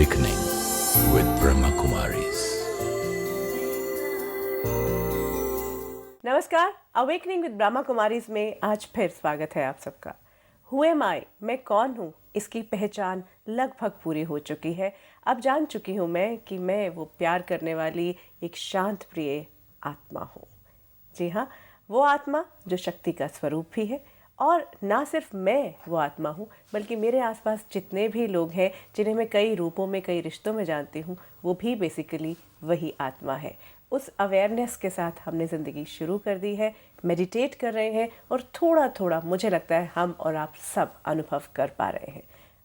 Awakening with Brahma Kumaris. नमस्कार, awakening with Brahma Kumaris में आज फिर स्वागत है आप सबका। हु एम आई, मैं कौन हूँ, इसकी पहचान लगभग पूरी हो चुकी है। अब जान चुकी हूँ मैं कि मैं वो प्यार करने वाली एक शांत प्रिय आत्मा हूँ। जी हाँ, वो आत्मा जो शक्ति का स्वरूप भी है। और ना सिर्फ मैं वो आत्मा हूँ, बल्कि मेरे आसपास जितने भी लोग हैं जिन्हें मैं कई रूपों में, कई रिश्तों में जानती हूँ, वो भी बेसिकली वही आत्मा है। उस अवेयरनेस के साथ हमने ज़िंदगी शुरू कर दी है, मेडिटेट कर रहे हैं और थोड़ा थोड़ा मुझे लगता है हम और आप सब अनुभव कर पा रहे हैं।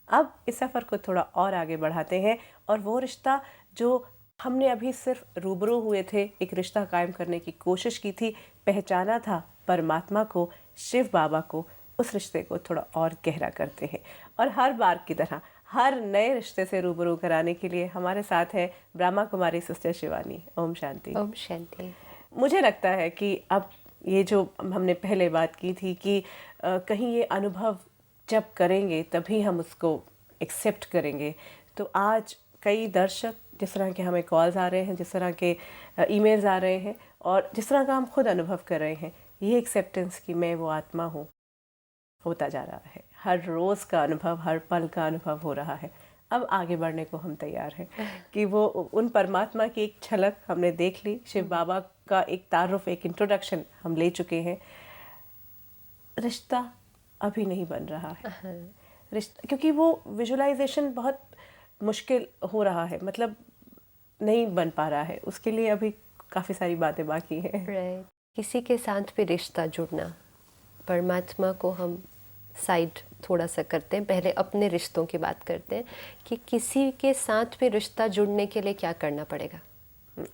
अब इस सफ़र को थोड़ा और आगे बढ़ाते हैं और वो रिश्ता जो हमने अभी सिर्फ रूबरू हुए थे, एक रिश्ता कायम करने की कोशिश की थी, पहचाना था परमात्मा को, शिव बाबा को, उस रिश्ते को थोड़ा और गहरा करते हैं। और हर बार की तरह हर नए रिश्ते से रूबरू कराने के लिए हमारे साथ है ब्रह्मा कुमारी सिस्टर शिवानी। ओम शांति। ओम शांति। मुझे लगता है कि अब ये जो हमने पहले बात की थी कि कहीं ये अनुभव जब करेंगे तभी हम उसको एक्सेप्ट करेंगे। तो आज कई दर्शक, जिस तरह के हमें कॉल्स आ रहे हैं, जिस तरह के ईमेल्स आ रहे हैं और जिस तरह का हम खुद अनुभव कर रहे हैं, ये एक्सेप्टेंस कि मैं वो आत्मा हूँ होता जा रहा है। हर रोज़ का अनुभव, हर पल का अनुभव हो रहा है। अब आगे बढ़ने को हम तैयार हैं कि वो उन परमात्मा की एक झलक हमने देख ली, शिव बाबा का एक तारुफ, एक इंट्रोडक्शन हम ले चुके हैं। रिश्ता अभी नहीं बन रहा है, रिश्ता, क्योंकि वो विजुअलाइजेशन बहुत मुश्किल हो रहा है, मतलब नहीं बन पा रहा है। उसके लिए अभी काफ़ी सारी बातें बाकी हैं। राइट। किसी के साथ भी रिश्ता जुड़ना, परमात्मा को हम साइड थोड़ा सा करते हैं, पहले अपने रिश्तों की बात करते हैं कि किसी के साथ भी रिश्ता जुड़ने के लिए क्या करना पड़ेगा।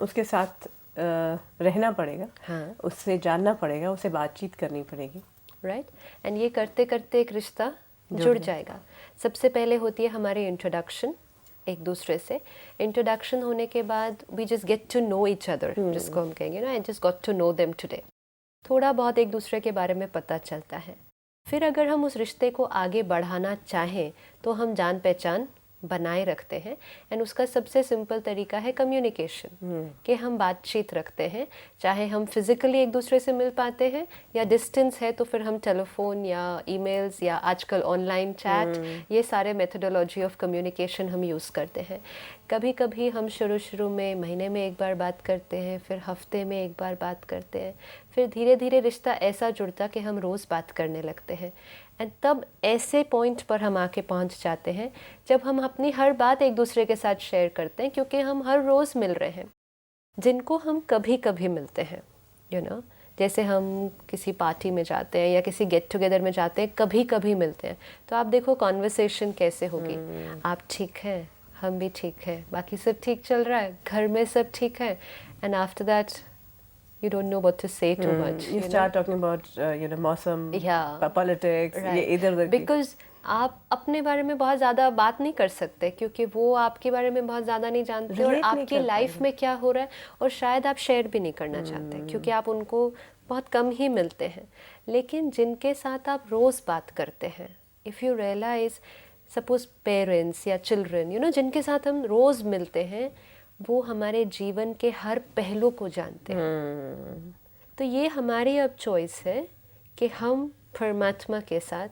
उसके साथ रहना पड़ेगा, हाँ, उससे जानना पड़ेगा, उससे बातचीत करनी पड़ेगी। राइट। एंड ये करते करते एक रिश्ता जुड़ जाएगा। सबसे पहले होती है हमारी इंट्रोडक्शन एक दूसरे से। इंट्रोडक्शन होने के बाद we just get to know each other, जिसको हम कहेंगे ना, I just got to know them today. थोड़ा बहुत एक दूसरे के बारे में पता चलता है। फिर अगर हम उस रिश्ते को आगे बढ़ाना चाहें तो हम जान पहचान बनाए रखते हैं। एंड उसका सबसे सिंपल तरीका है कम्युनिकेशन, कि हम बातचीत रखते हैं, चाहे हम फिजिकली एक दूसरे से मिल पाते हैं या डिस्टेंस है तो फिर हम टेलीफोन या ईमेल्स या आजकल ऑनलाइन चैट, ये सारे मेथोडोलॉजी ऑफ कम्युनिकेशन हम यूज़ करते हैं। कभी कभी हम शुरू में महीने में एक बार बात करते हैं, फिर हफ्ते में एक बार बात करते हैं, फिर धीरे धीरे रिश्ता ऐसा जुड़ता कि हम रोज़ बात करने लगते हैं। एंड तब ऐसे पॉइंट पर हम आके पहुंच जाते हैं जब हम अपनी हर बात एक दूसरे के साथ शेयर करते हैं, क्योंकि हम हर रोज़ मिल रहे हैं। जिनको हम कभी कभी मिलते हैं, यू नो, जैसे हम किसी पार्टी में जाते हैं या किसी गेट टुगेदर में जाते हैं, कभी कभी मिलते हैं, तो आप देखो कॉन्वर्सेशन कैसे होगी। आप ठीक हैं, हम भी ठीक हैं, बाकी सब ठीक चल रहा है, घर में सब ठीक है। And after that you don't know what to say too much. You start talking about मौसम, पॉलिटिक्स, ये इधर उधर, बिकॉज आप अपने बारे में बहुत ज़्यादा बात नहीं कर सकते क्योंकि वो आपके बारे में बहुत ज़्यादा नहीं जानते और आपकी लाइफ में क्या हो रहा है, और शायद आप शेयर भी नहीं करना चाहते क्योंकि आप उनको बहुत कम ही मिलते हैं। लेकिन जिनके साथ आप रोज़ बात करते हैं, if you realise, suppose parents या चिल्ड्रन, यू नो, जिनके साथ हम रोज़ मिलते हैं, वो हमारे जीवन के हर पहलू को जानते हैं। तो ये हमारी अब चॉइस है कि हम परमात्मा के साथ,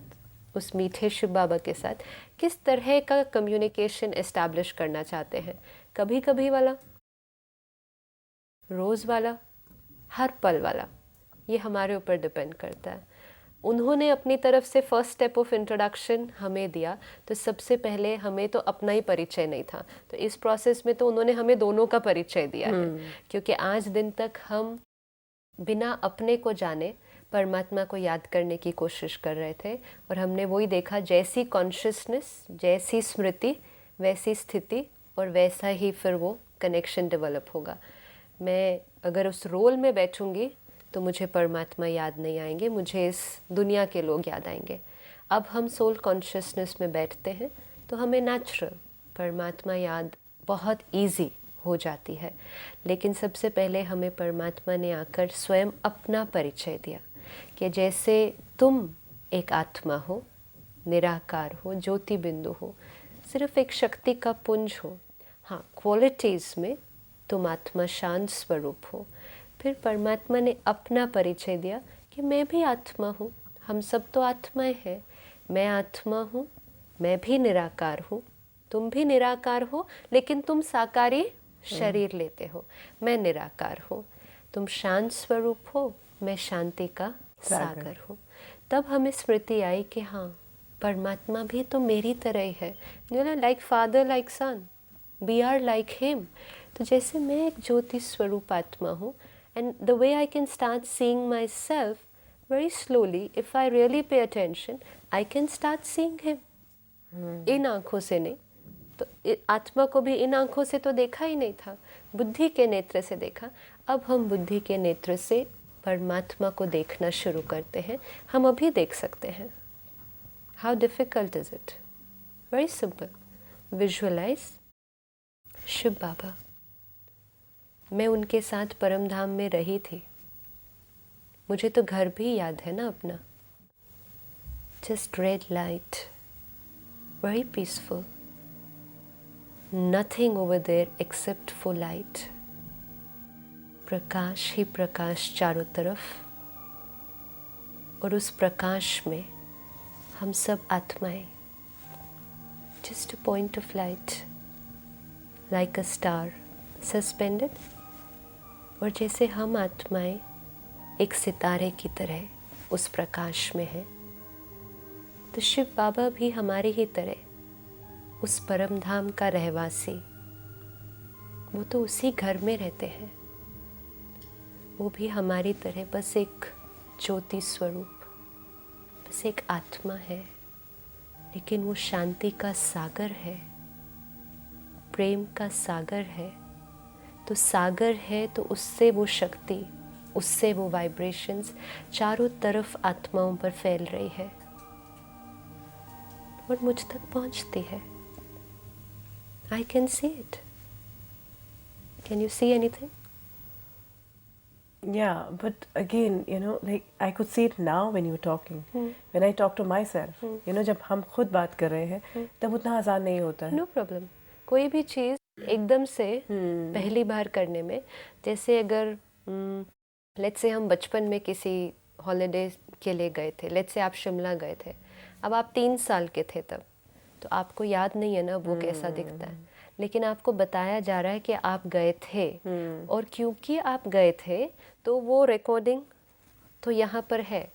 उस मीठे शिव बाबा के साथ किस तरह का कम्युनिकेशन एस्टैब्लिश करना चाहते हैं। कभी कभी वाला, रोज़ वाला, हर पल वाला, ये हमारे ऊपर डिपेंड करता है। उन्होंने अपनी तरफ से फर्स्ट स्टेप ऑफ इंट्रोडक्शन हमें दिया, तो सबसे पहले हमें तो अपना ही परिचय नहीं था, तो इस प्रोसेस में तो उन्होंने हमें दोनों का परिचय दिया है। क्योंकि आज दिन तक हम बिना अपने को जाने परमात्मा को याद करने की कोशिश कर रहे थे, और हमने वही देखा, जैसी कॉन्शियसनेस, जैसी स्मृति, वैसी स्थिति, और वैसा ही फिर वो कनेक्शन डेवलप होगा। मैं अगर उस रोल में बैठूंगी तो मुझे परमात्मा याद नहीं आएंगे, मुझे इस दुनिया के लोग याद आएंगे। अब हम सोल कॉन्शियसनेस में बैठते हैं तो हमें नेचुरल परमात्मा याद बहुत इजी हो जाती है। लेकिन सबसे पहले हमें परमात्मा ने आकर स्वयं अपना परिचय दिया कि जैसे तुम एक आत्मा हो, निराकार हो, ज्योति बिंदु हो, सिर्फ एक शक्ति का पुंज हो, हाँ, क्वालिटीज़ में तुम आत्मा शांत स्वरूप हो। फिर परमात्मा ने अपना परिचय दिया कि मैं भी आत्मा हूँ, हम सब तो आत्माएं हैं, मैं आत्मा हूँ, मैं भी निराकार हूँ, तुम भी निराकार हो, लेकिन तुम साकारी शरीर लेते हो। मैं निराकार हूँ, तुम शांत स्वरूप हो, मैं शांति का सागर हूँ। तब हमें स्मृति आई कि हाँ, परमात्मा भी तो मेरी तरह ही है, like father like son, we are like him. तो जैसे मैं एक ज्योति स्वरूप आत्मा हूँ, and the way I can start seeing myself very slowly, if I really pay attention, I can start seeing him. इन आँखों से नहीं, तो आत्मा को भी इन आँखों से तो देखा ही नहीं था, बुद्धि के नेत्र से देखा। अब हम बुद्धि के नेत्र से परमात्मा को देखना शुरू करते हैं। हम अभी देख सकते हैं। How difficult is it? Very simple. Visualise Shiv Baba. मैं उनके साथ परम धाम में रही थी, मुझे तो घर भी याद है ना अपना। Just red light, very peaceful, nothing over there except for light. प्रकाश ही प्रकाश चारों तरफ, और उस प्रकाश में हम सब आत्माएं, just a point of light, like a star suspended. और जैसे हम आत्माएं एक सितारे की तरह उस प्रकाश में हैं, तो शिव बाबा भी हमारी ही तरह उस परम धाम का रहवासी, वो तो उसी घर में रहते हैं। वो भी हमारी तरह बस एक ज्योति स्वरूप, बस एक आत्मा है, लेकिन वो शांति का सागर है, प्रेम का सागर है। तो सागर है तो उससे वो शक्ति, उससे वो वाइब्रेशंस चारों तरफ आत्माओं पर फैल रही है और मुझ तक पहुंचती है। I can see it. Can you see anything? Yeah, but again, like I could see it now when you were talking. When I talk to myself, जब हम खुद बात कर रहे हैं, तब उतना आसान नहीं होता है। No problem. कोई भी चीज़ एकदम से पहली बार करने में, जैसे अगर लेट्स से हम बचपन में किसी हॉलीडे के लिए गए थे, लेट्स से आप शिमला गए थे, अब आप 3 साल के थे तब, तो आपको याद नहीं है ना वो कैसा दिखता है, लेकिन आपको बताया जा रहा है कि आप गए थे, और क्योंकि आप गए थे तो वो रिकॉर्डिंग तो यहाँ पर है।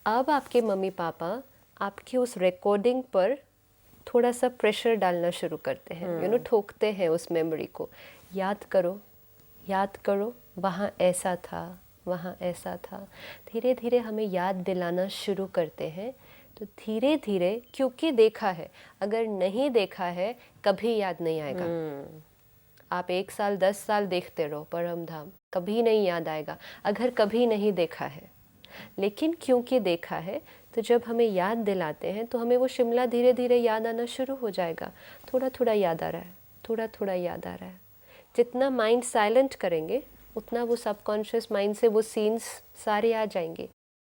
अब आपके मम्मी पापा आपकी उस रिकॉर्डिंग पर थोड़ा सा प्रेशर डालना शुरू करते हैं, ठोकते हैं उस मेमोरी को। याद करो, याद करो, वहाँ ऐसा था, वहाँ ऐसा था। धीरे धीरे हमें याद दिलाना शुरू करते हैं। तो धीरे धीरे, क्योंकि देखा है, अगर नहीं देखा है कभी याद नहीं आएगा। आप 1 साल 10 साल देखते रहो परम धाम, कभी नहीं याद आएगा अगर कभी नहीं देखा है। लेकिन क्योंकि देखा है, तो जब हमें याद दिलाते हैं तो हमें वो शिमला धीरे धीरे याद आना शुरू हो जाएगा। थोड़ा थोड़ा याद आ रहा है, थोड़ा थोड़ा याद आ रहा है। जितना माइंड साइलेंट करेंगे उतना वो सबकॉन्शियस माइंड से वो सीन्स सारे आ जाएंगे।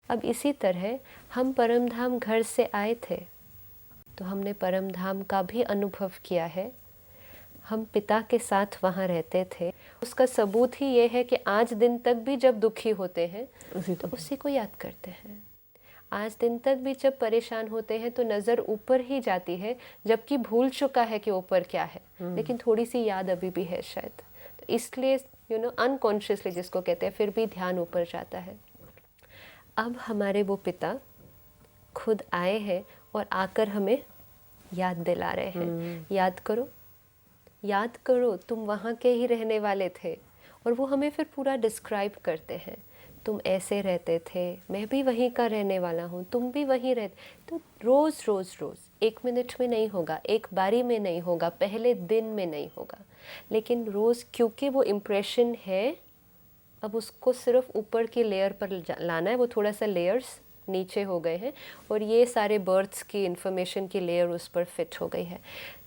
अब इसी तरह हम परम धाम घर से आए थे, तो हमने परम धाम का भी अनुभव किया है। हम पिता के साथ वहाँ रहते थे। उसका सबूत ही ये है कि आज दिन तक भी जब दुखी होते हैं तो उसी को याद करते हैं। आज दिन तक भी जब परेशान होते हैं तो नज़र ऊपर ही जाती है, जबकि भूल चुका है कि ऊपर क्या है, लेकिन थोड़ी सी याद अभी भी है शायद। तो इसलिए अनकॉन्शियसली जिसको कहते हैं, फिर भी ध्यान ऊपर जाता है। अब हमारे वो पिता खुद आए हैं और आकर हमें याद दिला रहे हैं, याद करो, याद करो, तुम वहाँ के ही रहने वाले थे। और वो हमें फिर पूरा डिस्क्राइब करते हैं, तुम ऐसे रहते थे, मैं भी वहीं का रहने वाला हूँ, तुम भी वहीं रहते। तो रोज़ रोज़ रोज़, 1 मिनट में नहीं होगा, एक बारी में नहीं होगा, पहले दिन में नहीं होगा, लेकिन रोज़, क्योंकि वो इम्प्रेशन है, अब उसको सिर्फ ऊपर की लेयर पर लाना है। वो थोड़ा सा लेयर्स नीचे हो गए हैं और ये सारे बर्थ्स की इन्फॉर्मेशन की लेयर उस पर फिट हो गई है।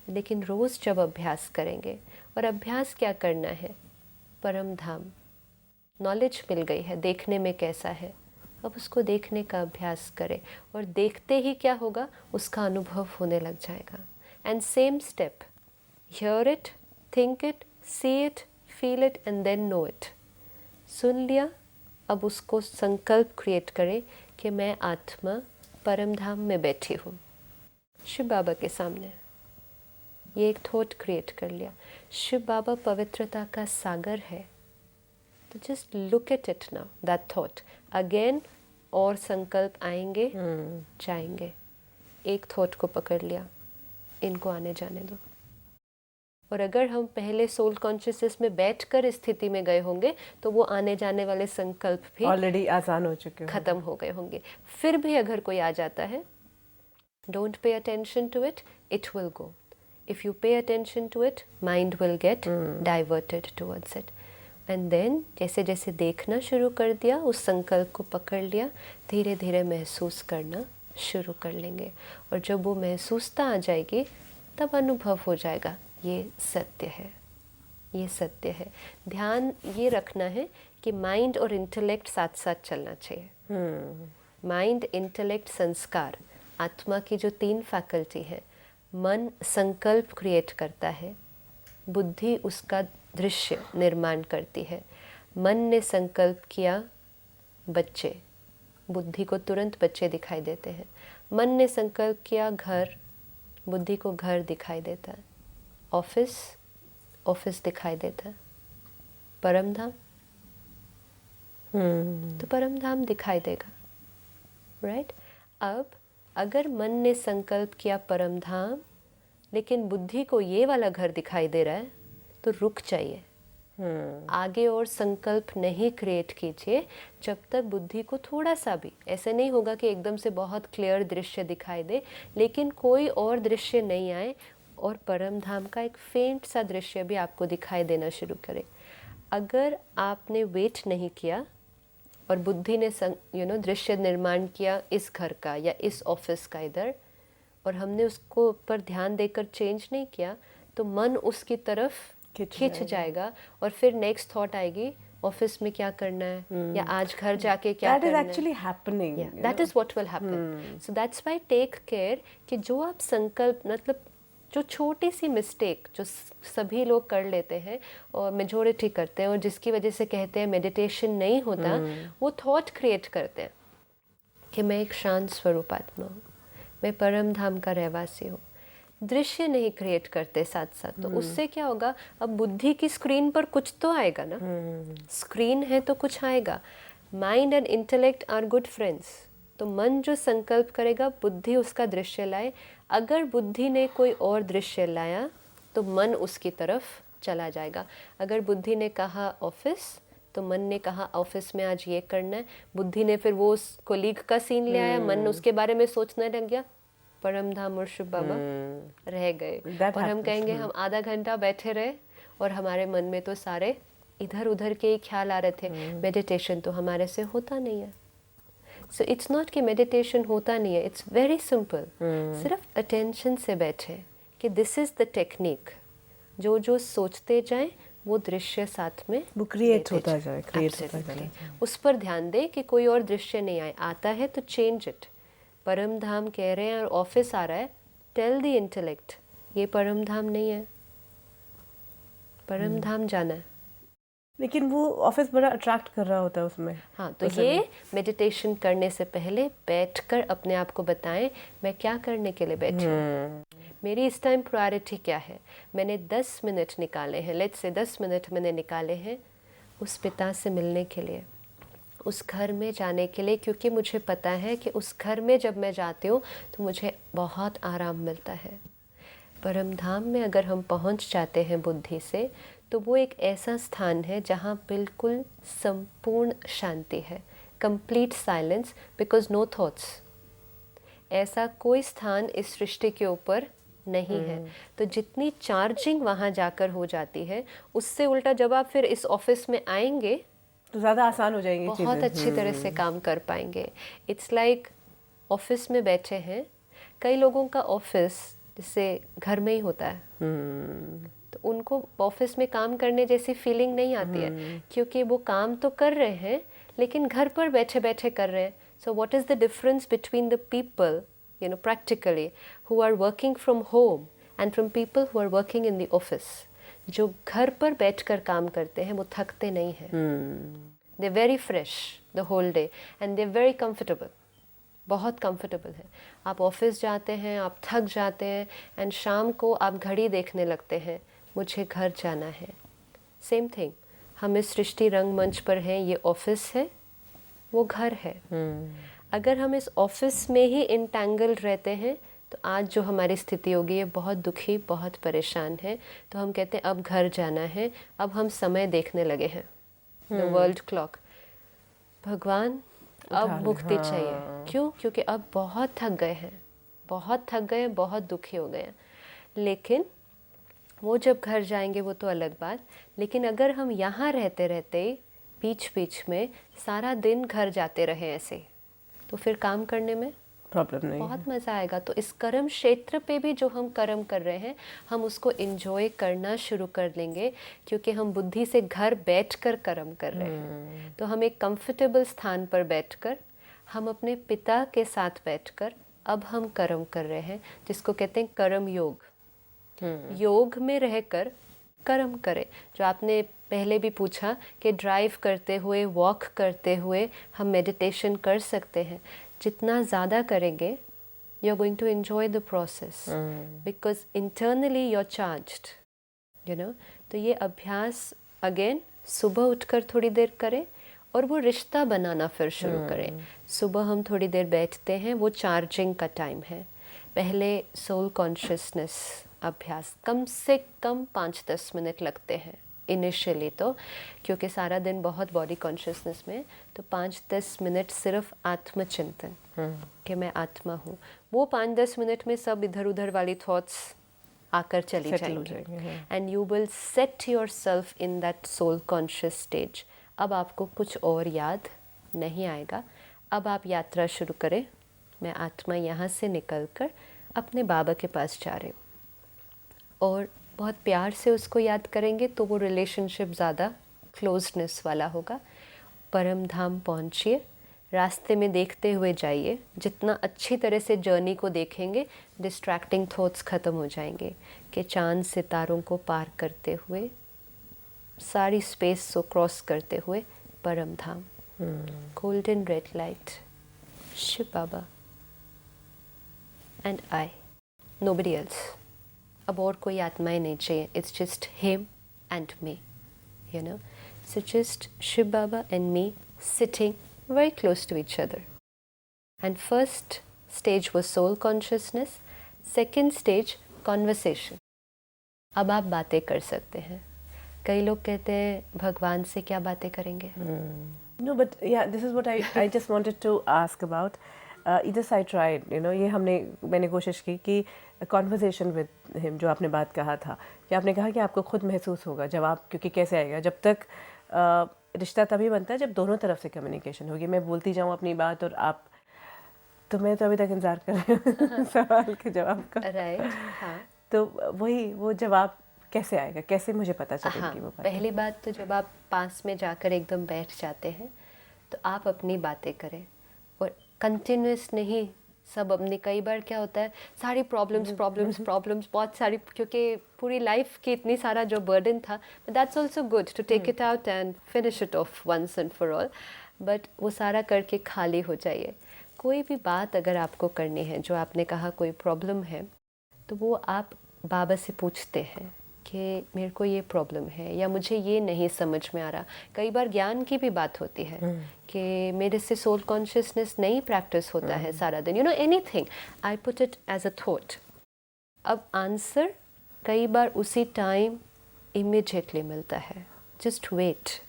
लेकिन रोज़ जब अभ्यास करेंगे, और अभ्यास क्या करना है, परम धाम नॉलेज मिल गई है, देखने में कैसा है, अब उसको देखने का अभ्यास करें, और देखते ही क्या होगा, उसका अनुभव होने लग जाएगा। And same step, hear it, think it, see it, feel it and then know it. सुन लिया, अब उसको संकल्प क्रिएट करें कि मैं आत्मा परम धाम में बैठी हूँ शिव बाबा के सामने। ये एक थॉट क्रिएट कर लिया, शिव बाबा पवित्रता का सागर है, तो just look at it now, that thought again. और संकल्प आएंगे जाएंगे, एक थॉट को पकड़ लिया, इनको आने जाने दो। और अगर हम पहले सोल कॉन्शियसनेस में बैठकर इस स्थिति में गए होंगे तो वो आने जाने वाले संकल्प भी ऑलरेडी आसान हो चुके होंगे, खत्म हो गए होंगे। फिर भी अगर कोई आ जाता है, don't pay attention to it, it will go. If you pay attention to it, mind will get diverted towards it. And then जैसे जैसे देखना शुरू कर दिया, उस संकल्प को पकड़ लिया, धीरे धीरे महसूस करना शुरू कर लेंगे। और जब वो महसूसता आ जाएगी तब अनुभव हो जाएगा, ये सत्य है, ये सत्य है। ध्यान ये रखना है कि माइंड और इंटेलेक्ट साथ साथ चलना चाहिए। माइंड, इंटेलेक्ट, संस्कार, आत्मा की जो 3 फैकल्टी है। मन संकल्प क्रिएट करता है, बुद्धि उसका दृश्य निर्माण करती है। मन ने संकल्प किया बच्चे, बुद्धि को तुरंत बच्चे दिखाई देते हैं। मन ने संकल्प किया घर, बुद्धि को घर दिखाई देता है। ऑफिस, ऑफिस दिखाई देता है। परम धाम, तो परम धाम दिखाई देगा, राइट? अब अगर मन ने संकल्प किया परम धाम, लेकिन बुद्धि को ये वाला घर दिखाई दे रहा है, तो रुक जाइए। आगे और संकल्प नहीं क्रिएट कीजिए जब तक बुद्धि को थोड़ा सा भी, ऐसे नहीं होगा कि एकदम से बहुत क्लियर दृश्य दिखाई दे, लेकिन कोई और दृश्य नहीं आए और परम धाम का एक फेंट सा दृश्य भी आपको दिखाई देना शुरू करे। अगर आपने वेट नहीं किया और बुद्धि ने दृश्य निर्माण किया इस घर का या इस ऑफिस का इधर, और हमने उसको पर ध्यान देकर चेंज नहीं किया, तो मन उसकी तरफ खिंच जाएगा और फिर नेक्स्ट थॉट आएगी, ऑफिस में क्या करना है, या आज घर जाके क्या करना है। That is actually happening. That is what will happen. So that's why take care कि जो आप संकल्प, मतलब जो छोटी सी मिस्टेक जो सभी लोग कर लेते हैं और मेजोरिटी करते हैं, और जिसकी वजह से कहते हैं मेडिटेशन नहीं होता, वो थॉट क्रिएट करते हैं कि मैं एक शांत स्वरूप आत्मा हूँ, मैं परम धाम का रहवासी हूँ। दृश्य नहीं क्रिएट करते साथ साथ, तो उससे क्या होगा, अब बुद्धि की स्क्रीन पर कुछ तो आएगा ना, स्क्रीन है तो कुछ आएगा। Mind and intellect are good friends, तो मन जो संकल्प करेगा बुद्धि उसका दृश्य लाए। अगर बुद्धि ने कोई और दृश्य लाया तो मन उसकी तरफ चला जाएगा। अगर बुद्धि ने कहा ऑफिस, तो मन ने कहा ऑफिस में आज ये करना है। बुद्धि ने फिर वो उस कोलीग का सीन ले आया, मन उसके बारे में सोचने लग गया, परम धाम और शिव बाबा रह गए। और हम कहेंगे हम आधा घंटा बैठे रहे और हमारे मन में तो सारे इधर उधर के ही ख्याल आ रहे थे। मेडिटेशन तो हमारे से होता नहीं है। सो इट्स नॉट कि मेडिटेशन होता नहीं है, इट्स वेरी सिंपल। सिर्फ अटेंशन से बैठे कि दिस इज द टेक्निक, जो जो सोचते जाएं वो दृश्य साथ में वो क्रिएट होता जाए, उस पर ध्यान दे कि कोई और दृश्य नहीं आए। आता है तो चेंज इट। परम धाम कह रहे हैं और ऑफिस आ रहा है, टेल द इंटेलेक्ट ये परम धाम नहीं है, परम धाम जाना है। लेकिन वो ऑफिस बड़ा अट्रैक्ट कर रहा होता है उसमें। हाँ, तो ये मेडिटेशन करने से पहले बैठकर अपने आप को बताएं मैं क्या करने के लिए बैठी हूँ, मेरी इस टाइम प्रायोरिटी क्या है। मैंने 10 मिनट निकाले हैं, लेट्स से 10 मिनट मैंने निकाले हैं उस पिता से मिलने के लिए, उस घर में जाने के लिए, क्योंकि मुझे पता है कि उस घर में जब मैं जाती हूँ तो मुझे बहुत आराम मिलता है। परम धाम में अगर हम पहुँच जाते हैं बुद्धि से, तो वो एक ऐसा स्थान है जहाँ बिल्कुल संपूर्ण शांति है, complete silence, because no thoughts. ऐसा कोई स्थान इस सृष्टि के ऊपर नहीं है। तो जितनी चार्जिंग वहाँ जाकर हो जाती है, उससे उल्टा जब आप फिर इस ऑफिस में आएंगे तो ज़्यादा आसान हो जाएंगी, बहुत अच्छी तरह से काम कर पाएंगे। इट्स लाइक ऑफिस में बैठे हैं, कई लोगों का ऑफिस जैसे घर में ही होता है, तो उनको ऑफिस में काम करने जैसी फीलिंग नहीं आती है, क्योंकि वो काम तो कर रहे हैं लेकिन घर पर बैठे बैठे कर रहे हैं। So what is the difference between the people practically who are working from home and from people who are working in the office? जो घर पर बैठकर काम करते हैं वो थकते नहीं हैं. They very fresh the whole day and they very comfortable. बहुत कंफर्टेबल है. आप ऑफिस जाते हैं, आप थक जाते हैं एंड शाम को आप घड़ी देखने लगते हैं, मुझे घर जाना है. सेम थिंग, हम इस सृष्टि रंगमंच पर हैं, ये ऑफिस है, वो घर है. अगर हम इस ऑफिस में ही इंटैंगल्ड रहते हैं तो आज जो हमारी स्थिति होगी, ये बहुत दुखी, बहुत परेशान है. तो हम कहते हैं अब घर जाना है, अब हम समय देखने लगे हैं, द वर्ल्ड क्लॉक. भगवान अब मुक्ति चाहिए. क्यों? क्योंकि अब बहुत थक गए हैं, बहुत थक गए, बहुत दुखी हो गए हैं. लेकिन वो जब घर जाएंगे वो तो अलग बात. लेकिन अगर हम यहाँ रहते रहते बीच बीच में सारा दिन घर जाते रहे ऐसे, तो फिर काम करने में प्रॉब्लम नहीं, बहुत मज़ा आएगा. तो इस कर्म क्षेत्र पे भी जो हम कर्म कर रहे हैं, हम उसको एंजॉय करना शुरू कर लेंगे, क्योंकि हम बुद्धि से घर बैठकर कर्म कर रहे हैं. तो हम एक कंफर्टेबल स्थान पर बैठकर, हम अपने पिता के साथ बैठकर अब हम कर्म कर रहे हैं, जिसको कहते हैं कर्म योग. योग में रहकर कर्म करें. जो आपने पहले भी पूछा कि ड्राइव करते हुए, वॉक करते हुए हम मेडिटेशन कर सकते हैं. जितना ज़्यादा करेंगे, you are going to enjoy the process, because internally you are charged, you know. तो ये अभ्यास अगेन सुबह उठकर थोड़ी देर करें और वो रिश्ता बनाना फिर शुरू करें. सुबह हम थोड़ी देर बैठते हैं, वो चार्जिंग का टाइम है. पहले सोल कॉन्शियसनेस अभ्यास कम से कम 5-10 मिनट लगते हैं इनिशियली, तो क्योंकि सारा दिन बहुत बॉडी कॉन्शियसनेस में, तो 5-10 मिनट सिर्फ आत्मचिंतन कि मैं आत्मा हूँ. वो 5-10 मिनट में सब इधर उधर वाली थॉट्स आकर चली जाएंगी and you will set yourself in that soul conscious stage. अब आपको कुछ और याद नहीं आएगा. अब आप यात्रा शुरू करें. मैं आत्मा यहाँ से निकलकर अपने बाबा के पास जा रही हूँ, और बहुत प्यार से उसको याद करेंगे तो वो रिलेशनशिप ज़्यादा क्लोजनेस वाला होगा. परम धाम पहुँचिए, रास्ते में देखते हुए जाइए. जितना अच्छी तरह से जर्नी को देखेंगे, डिस्ट्रैक्टिंग थॉट्स ख़त्म हो जाएंगे. कि चांद सितारों को पार करते हुए, सारी स्पेस को क्रॉस करते हुए Param Dham. Golden red light, Shiv Baba and I, nobody else. अब और कोई आत्माएं नहीं चाहिए. It's just him and me, you know. So just Shiv Baba and me sitting very close to each other. And first stage was soul consciousness. Second stage conversation. अब आप बातें कर सकते हैं. कई लोग कहते हैं भगवान से क्या बातें करेंगे? No, but yeah, this is what I just wanted to ask about. This I tried, you know, ये मैंने कोशिश की कि conversation with him, जो आपने बात कहा था, कि आपने कहा कि आपको खुद महसूस होगा जब आप, क्योंकि कैसे आएगा, जब तक रिश्ता तभी बनता है जब दोनों तरफ से कम्युनिकेशन होगी. मैं बोलती जाऊँ अपनी बात और आप, तो मैं तो अभी तक इंतजार कर रही हूँ सवाल के जवाब का. राइट. हाँ. तो वही वो जवाब कैसे आएगा, कैसे मुझे पता चलेगा कि वो बात. पहली बात तो जब आप पास में जाकर एकदम बैठ जाते हैं तो आप अपनी बातें करें, और कंटिन्यूस नहीं. सब अपनी, कई बार क्या होता है, सारी प्रॉब्लम्स बहुत सारी, क्योंकि पूरी लाइफ की इतनी सारा जो बर्डन था. But that's also good to take it out and finish it off once and for all. But वो सारा करके खाली हो जाइए. कोई भी बात अगर आपको करनी है, जो आपने कहा कोई प्रॉब्लम है, तो वो आप बाबा से पूछते हैं कि मेरे को ये प्रॉब्लम है, या मुझे ये नहीं समझ में आ रहा. कई बार ज्ञान की भी बात होती है कि मेरे से सोल कॉन्शियसनेस नहीं प्रैक्टिस होता है सारा दिन, you know, anything. I put it as a thought. अब आंसर कई बार उसी टाइम इमीडिएटली मिलता है. Just wait.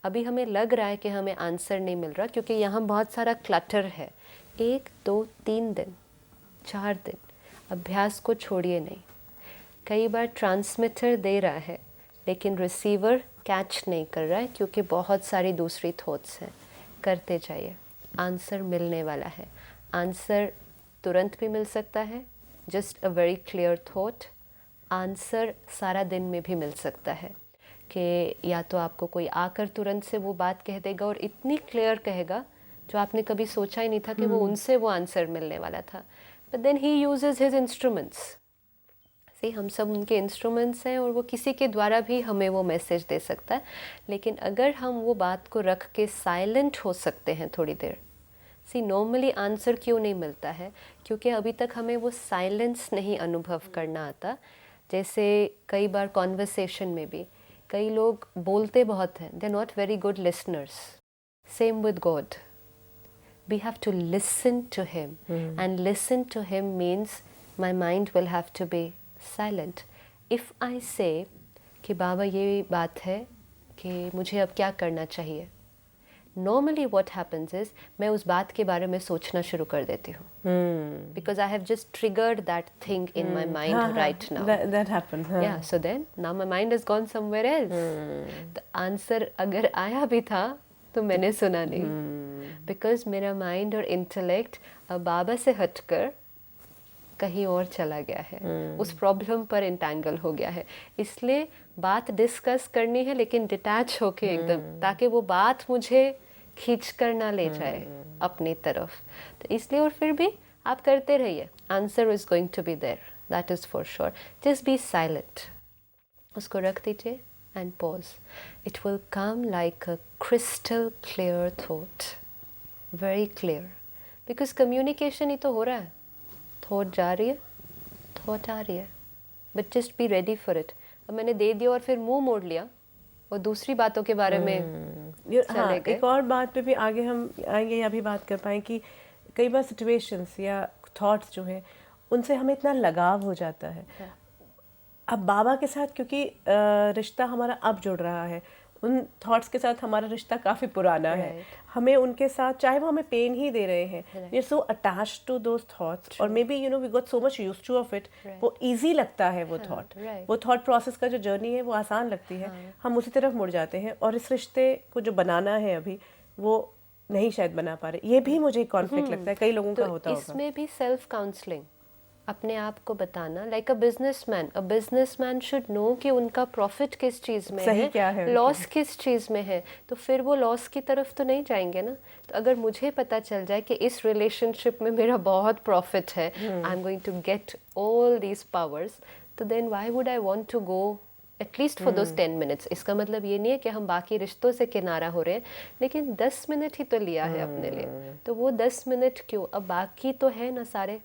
अभी हमें लग रहा है कि हमें आंसर नहीं मिल रहा, क्योंकि यहाँ बहुत सारा क्लटर है. 1, 2, 3 दिन, 4 दिन अभ्यास को छोड़िए नहीं. कई बार ट्रांसमीटर दे रहा है लेकिन रिसीवर कैच नहीं कर रहा है, क्योंकि बहुत सारी दूसरी थॉट्स हैं. करते जाइए, आंसर मिलने वाला है. आंसर तुरंत भी मिल सकता है, just a very clear thought. Answer सारा दिन में भी मिल सकता है, कि या तो आपको कोई आकर तुरंत से वो बात कह देगा और इतनी क्लियर कहेगा जो आपने कभी सोचा ही नहीं था कि वो उनसे वो आंसर मिलने वाला था. But then he uses his instruments. See हम सब उनके इंस्ट्रूमेंट्स हैं और वो किसी के द्वारा भी हमें वो मैसेज दे सकता है। लेकिन अगर हम वो बात को रख के साइलेंट हो सकते हैं थोड़ी देर, सी नॉर्मली आंसर क्यों नहीं मिलता है? क्योंकि अभी तक हमें वो साइलेंस नहीं अनुभव करना आता। जैसे कई बार कॉन्वर्सेशन में भी कई लोग बोलते बहुत हैं, they are not very good listeners. Same with God, we have to listen to him, and listen to him means my mind will have to be silent. If I say कि बाबा ये बात है कि मुझे अब क्या करना चाहिए, normally what happens is मैं उस बात के बारे में सोचना शुरू कर देती हूँ, because I have just triggered that thing in my mind right now. That happens. Yeah, so then now my mind has gone somewhere else. The answer अगर आया भी था तो मैंने सुना नहीं, बिकॉज मेरा माइंड और इंटेलेक्ट अब बाबा से हटकर कहीं और चला गया है, उस प्रॉब्लम पर इंटैंगल हो गया है। इसलिए बात डिस्कस करनी है लेकिन डिटैच होके एकदम, ताकि वो बात मुझे खींच कर ना ले जाए अपनी तरफ। तो इसलिए, और फिर भी आप करते रहिए, answer is going to be there, that is for sure. Just be silent, उसको रख दीजिए and pause. It will come like a crystal clear thought, very clear, because communication ही तो हो रहा है, thought जा रही है, thought आ रही है, but just be ready for it. अब मैंने दे दिया और फिर मुंह मोड़ लिया और दूसरी बातों के बारे में चले गए। एक और बात पे भी आगे हम आएंगे या भी बात कर पाएं कि कई बार सिचुएशंस या थॉट्स जो हैं उनसे हमें इतना लगाव हो जाता है। अब बाबा के साथ क्योंकि रिश्ता हमारा अब जुड़ रहा है, उन थॉट्स के साथ हमारा रिश्ता काफ़ी पुराना है। हमें उनके साथ, चाहे वो हमें पेन ही दे रहे हैं, we are so attached to those thoughts, और maybe we got so much used to of it, वो इजी लगता है वो थॉट, वो थॉट प्रोसेस का जो जर्नी है वो आसान लगती है, हम उसी तरफ मुड़ जाते हैं और इस रिश्ते को जो बनाना है अभी वो नहीं शायद बना पा रहे। ये भी मुझे कॉन्फ्लिक्ट लगता है, कई लोगों का होता होगा। इसमें भी सेल्फ काउंसलिंग, अपने आप को बताना, like a businessman should know कि उनका प्रॉफिट किस चीज़ में है, क्या है, लॉस किस चीज़ में है, तो फिर वो लॉस की तरफ तो नहीं जाएंगे ना। तो अगर मुझे पता चल जाए कि इस रिलेशनशिप में मेरा बहुत प्रॉफिट है, I am going to get all these powers, तो then why would I want to go at least for those 10 minutes. इसका मतलब ये नहीं है कि हम बाकी रिश्तों से किनारा हो रहे हैं, लेकिन 10 मिनट ही तो लिया है अपने लिए, तो वो 10 मिनट क्यों, अब बाकी तो है ना सारे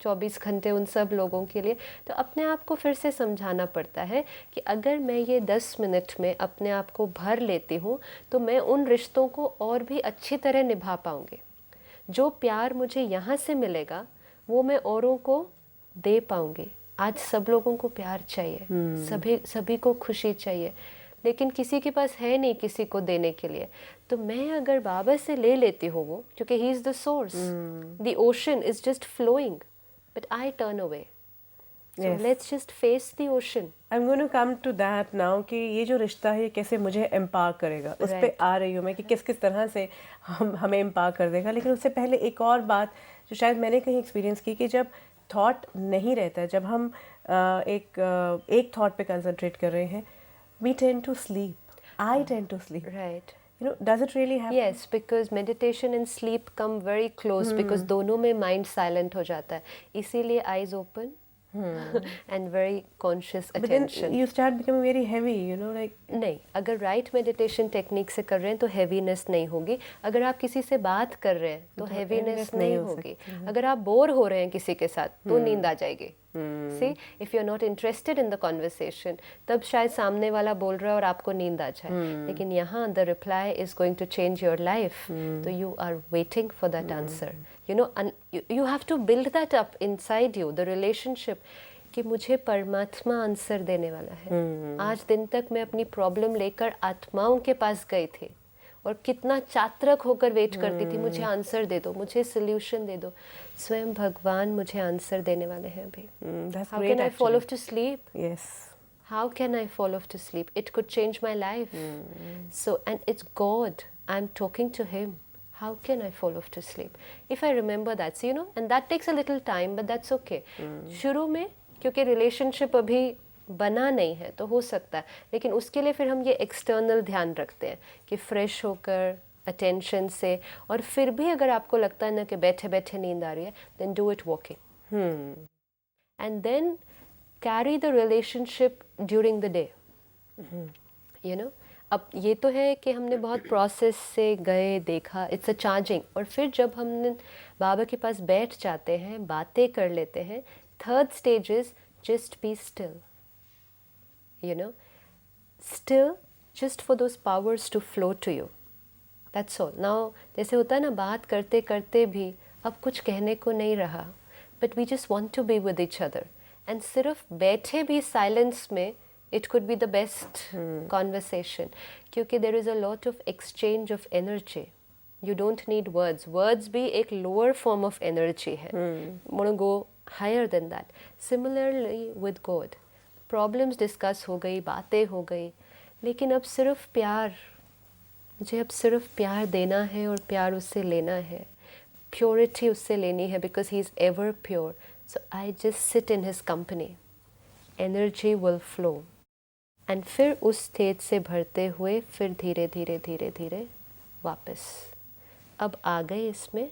24 घंटे उन सब लोगों के लिए। तो अपने आप को फिर से समझाना पड़ता है कि अगर मैं ये 10 मिनट में अपने आप को भर लेती हूँ तो मैं उन रिश्तों को और भी अच्छी तरह निभा पाऊँगी। जो प्यार मुझे यहाँ से मिलेगा वो मैं औरों को दे पाऊँगी। आज सब लोगों को प्यार चाहिए, सभी को खुशी चाहिए, लेकिन किसी के पास है नहीं किसी को देने के लिए। तो मैं अगर बाबा से ले लेती हूँ वो, क्योंकि he is the source, the ocean is just flowing, but I turn away. So Yes. let's just face the ocean. I'm going to come to that now कि ये जो रिश्ता है कैसे मुझे एम्पावर करेगा, उस पे आ रही हूँ मैं कि किस किस तरह से हमें एम्पावर कर देगा। लेकिन उससे पहले एक और बात जो शायद मैंने कहीं एक्सपीरियंस की, कि जब थॉट नहीं रहता है, जब हम एक थॉट पे कंसंट्रेट कर रहे हैं, we tend to sleep. I tend to sleep. Right. Does it really happen? Yes, because meditation and sleep come very close, because दोनों में mind silent हो जाता है, इसीलिए eyes open and very conscious But then attention. you start becoming very heavy, like. नहीं, अगर right meditation technique से कर रहे हैं तो हैवीनेस नहीं होगी। अगर आप किसी से बात कर रहे हैं तो हैवीनेस नहीं होगी। अगर आप बोर हो रहे हैं किसी के साथ तो नींद आ जाएगी। See, if you're not interested in the conversation, तब शायद सामने वाला बोल रहा है और आपको नींद आ जाए, लेकिन यहाँ the reply is going to change your life, तो you are waiting for that answer. And you have to build that up inside you, the relationship, कि मुझे परमात्मा आंसर देने वाला है। आज दिन तक मैं अपनी प्रॉब्लम लेकर आत्माओं के पास गई थी और कितना चातरक होकर वेट करती थी, मुझे आंसर दे दो, मुझे सोल्यूशन दे दो। स्वयं भगवान मुझे आंसर देने वाले हैं अभी। How can I fall off to sleep? Yes. How can I fall off to sleep? It could change my life. So, and it's God. I'm talking to Him. How can I fall off to sleep? If I remember that, so, and that takes a little time, but that's okay. शुरू में क्योंकि relationship अभी बना नहीं है तो हो सकता है, लेकिन उसके लिए फिर हम ये एक्सटर्नल ध्यान रखते हैं कि फ्रेश होकर अटेंशन से, और फिर भी अगर आपको लगता है ना कि बैठे बैठे नींद आ रही है, then do it walking. And then carry the relationship during the day. You know, अब ये तो है कि हमने बहुत प्रोसेस से गए, देखा, इट्स अ चार्जिंग, और फिर जब हम बाबा के पास बैठ जाते हैं, बातें कर लेते हैं, third stage is just be still, you know, still just for those powers to flow to you. That's all. Now, जैसे होता है ना, बात करते करते भी अब कुछ कहने को नहीं रहा, but we just want to be with each other. And सिर्फ बैठे भी silence में, it could be the best conversation, क्योंकि there is a lot of exchange of energy. You don't need words. Words भी एक lower form of energy है. Want to go higher than that. Similarly with God. Problems discuss हो गई, बातें हो गई, लेकिन अब सिर्फ प्यार, मुझे अब सिर्फ प्यार देना है और प्यार उससे लेना है, प्योरिटी उससे लेनी है, because he is ever pure. So I just sit in his company, energy will flow. And फिर उस स्टेज से भरते हुए फिर धीरे धीरे धीरे धीरे वापस अब आ गए इसमें,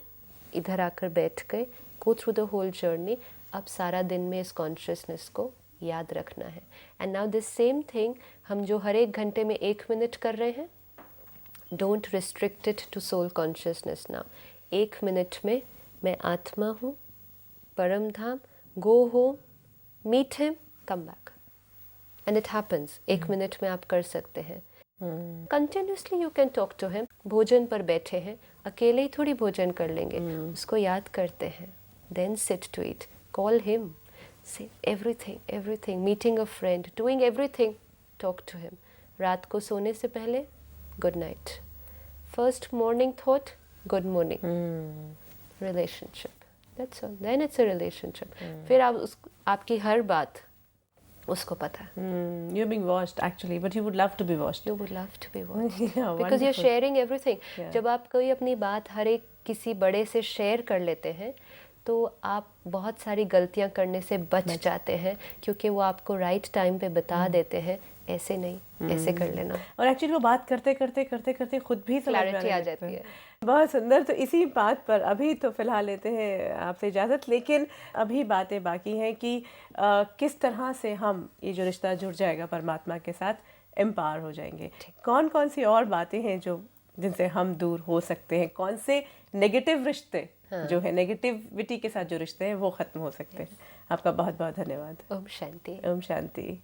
इधर आकर बैठ गए, go through the whole journey. अब सारा दिन में इस कॉन्शियसनेस को याद रखना है. And now this same thing हम जो हर एक घंटे में 1 मिनट कर रहे हैं, don't restrict it to soul consciousness. Now 1 minute में मैं आत्मा हूँ, Param Dham, go home, meet him, come back, and it happens. 1 minute में आप कर सकते हैं. Continuously you can talk to him. भोजन पर बैठे हैं, अकेले ही थोड़ी भोजन कर लेंगे, उसको याद करते हैं, then sit to it, call him, say everything, meeting a friend, doing everything, talk to him. रात को सोने से पहले good night, first morning thought good morning. Relationship, that's all. Then it's a relationship. फिर आपकी हर बात उसको पता है. You're being watched actually, but you would love to be watched. You would love to be watched. Yeah, because you're wonderful. sharing everything. Yeah. जब आप कोई अपनी बात हर एक किसी बड़े से शेयर कर लेते हैं, तो आप बहुत सारी गलतियां करने से बच जाते हैं, क्योंकि वो आपको राइट टाइम पे बता देते हैं, ऐसे नहीं, ऐसे कर लेना. और एक्चुअली वो बात करते करते करते करते खुद भी समझ में क्लैरिटी आने आ लगता जाती है. बहुत सुंदर. तो इसी बात पर अभी तो फिलहाल लेते हैं आपसे इजाज़त, लेकिन अभी बातें बाकी हैं कि किस तरह से हम ये जो रिश्ता जुड़ जाएगा परमात्मा के साथ, एम्पावर हो जाएंगे. कौन कौन सी और बातें हैं जो जिनसे हम दूर हो सकते हैं, कौन से नेगेटिव रिश्ते जो है, नेगेटिविटी के साथ जो रिश्ते हैं वो ख़त्म हो सकते हैं. आपका बहुत बहुत धन्यवाद. ओम शांति. ओम शांति.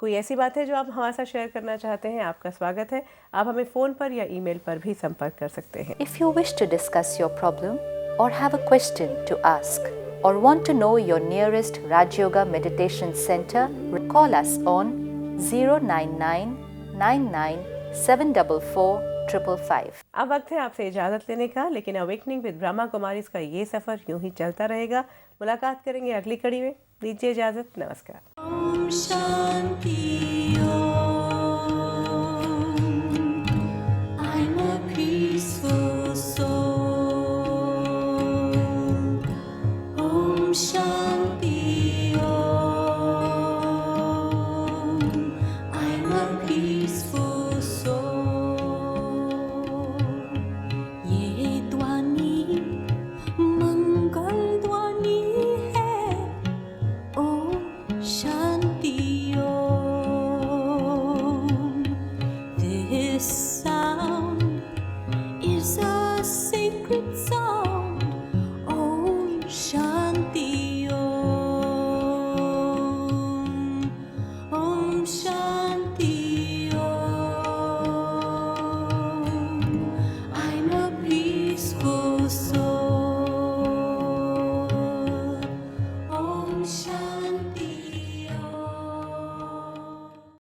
कोई ऐसी बात है जो आप हमारे साथ शेयर करना चाहते हैं, आपका स्वागत है. आप हमें फ़ोन पर या ईमेल पर भी संपर्क कर सकते हैं. If you wish to discuss your problem or have a question to ask or want to know your nearest Raj Yoga Meditation Center, call us on 099 99 744 555. अब वक्त है आपसे इजाज़त लेने का, लेकिन अवेकनिंग विद ब्रह्मा कुमारीज का ये सफ़र यूं ही चलता रहेगा. मुलाकात करेंगे अगली कड़ी में. दीजिए इजाज़त. नमस्कार. Om Shanti Om. I'm a peaceful soul. Om Shanti Om. I'm a peaceful soul. ये ध्वनि मंगल ध्वनि है. Om Shanti Om. This sound is a sacred sound. Om Shanti Om. Om Shanti Om. I'm a peaceful soul. Om Shanti.